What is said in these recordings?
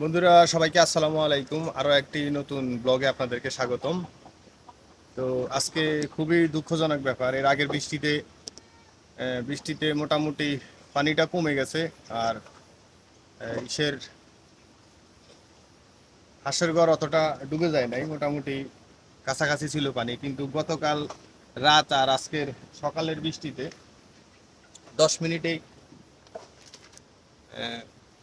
বন্ধুরা সবাইকে আসসালামু আলাইকুম। আরো একটি নতুন ব্লগে আপনাদেরকে স্বাগতম। তো আজকে খুবই দুঃখজনক ব্যাপার, এর আগের বৃষ্টিতে মোটামুটি পানিটা কমে গেছে। আর ইসের হাঁসের ঘর অতটা ডুবে যায় নাই, মোটামুটি কাছাকাছি ছিল পানি, কিন্তু গতকাল রাত আর আজকের সকালের বৃষ্টিতে 10 মিনিটেই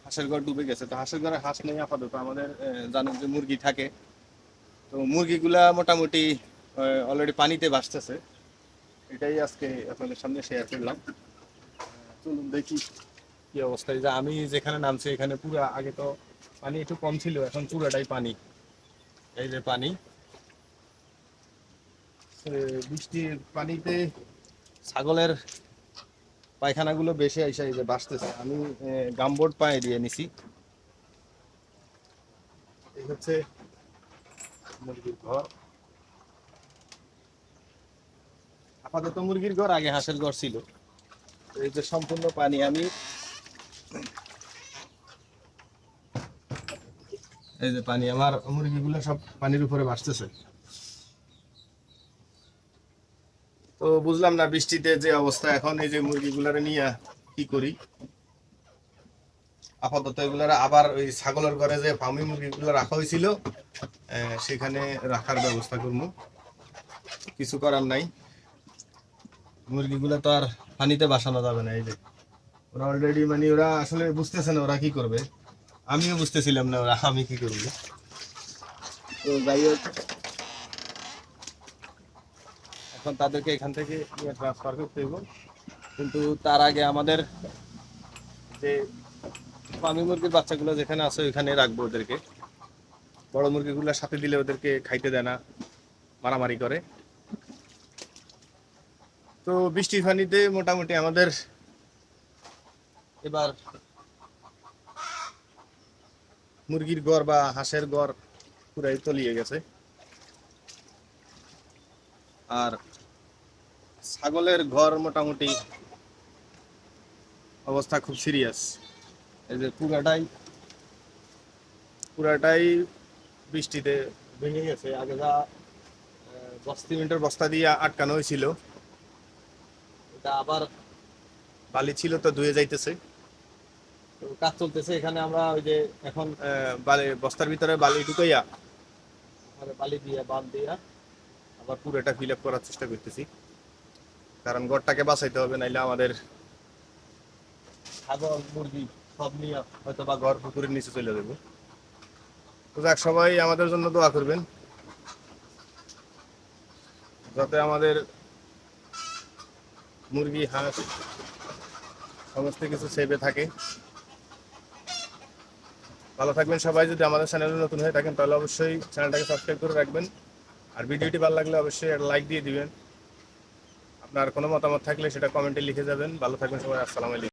হাঁসের ঘর ডুবে গেছে। তো হাঁসের ঘরে হাঁস নেই আপাতত, আমাদের জানেন যে মুরগি থাকে। তো মুরগিগুলা মোটামুটি অলরেডি পানিতে ভাসতেছে। এটাই আজকে আপনাদের সামনে শেয়ার করলাম। চলুন দেখি কি অবস্থায়। যে আমি যেখানে নামছি এখানে পুরো, আগে তো পানি একটু কম ছিল, এখন পুরাটাই পানি। এই যে পানি, বৃষ্টির পানিতে ছাগলের পায়খানাগুলো বেশি আইসা এই যে ভাসতেছে। আমি গামবোর্ড পায়ে দিয়ে নিছি। এই হচ্ছে মুরগির ঘর। আপাতত মুরগির ঘর, আগে হাঁসের ঘর ছিল। এই যে সম্পূর্ণ পানি। এই যে পানি, আমার মুরগিগুলো সব পানির উপরে ভাসতেছে। তো বুঝলাম না বৃষ্টিতে যে অবস্থা এখন, এই যে মুরগিগুলারে নিয়ে কি করি। আপাতত এগুলার আবার ওই ছাগলের ঘরে যে ফার্মি মুরগিগুলো রাখা হয়েছিল সেখানে রাখার ব্যবস্থা করবো। কিছু করার নাই, মুরগিগুলো তো আর পানিতে বাসানো যাবে না। এই যে ওরা অলরেডি, মানে ওরা আসলে বুঝতেছে না ওরা কি করবে। আমিও বুঝতেছিলাম না ওরা আমি কি করবো। তো যাই হোক, এখন তাদেরকে এখান থেকে ট্রান্সফার করতে হইব। কিন্তু তার আগে আমাদের যে ফার্মি মুরগির বাচ্চাগুলো যেখানে আছে ওইখানে রাখবো ওদেরকে। বড় মুরগিগুলোর সাথে দিলে ওদেরকে খাইতে দেয় না, মারামারি করে। তো বৃষ্টির পানিতে মোটামুটি আমাদের এবার মুরগির ঘর বা হাঁসের ঘর পুরাই তলিয়ে গেছে। আর ছাগলের ঘর মোটামুটি অবস্থা খুব সিরিয়াস। এই যে পুরাটাই পুরাটাই বৃষ্টিতে ভেঙে গেছে। আগে যা সিমেন্টের বস্তা দিয়ে আটকানো হয়েছিল, এটা আবার বালি ছিল তো ধুয়ে যাইতেছে। তো কাজ চলতেছে এখানে। আমরা ওই যে এখন বালি বস্তার ভিতরে বালি ঢুকাইয়া, বালি দিয়ে বাঁধ দিয়া আবার পুরোটা ফিল আপ করার চেষ্টা করতেছি। কারণ ঘরটাকে বাঁচাইতে হবে, নাইলে আমাদের ছাগল মুরগি সব নিয়ে হয়তো বা ঘর পুকুরের নিচে চলে যাবো। তো যাক, সবাই আমাদের জন্য দোয়া করবেন যাতে আমাদের মুরগি হাঁস সমস্ত কিছু সেভে থাকে। ভালো থাকবেন সবাই। যদি আমাদের চ্যানেলে নতুন হয়ে থাকেন তাহলে অবশ্যই চ্যানেলটাকে সাবস্ক্রাইব করে রাখবেন। আর ভিডিওটি ভালো লাগলে অবশ্যই একটা লাইক দিয়ে দিবেন। আপনার কোনো মতামত থাকলে সেটা কমেন্টে লিখে যাবেন। ভালো থাকবেন সবাই। আসসালামু আলাইকুম।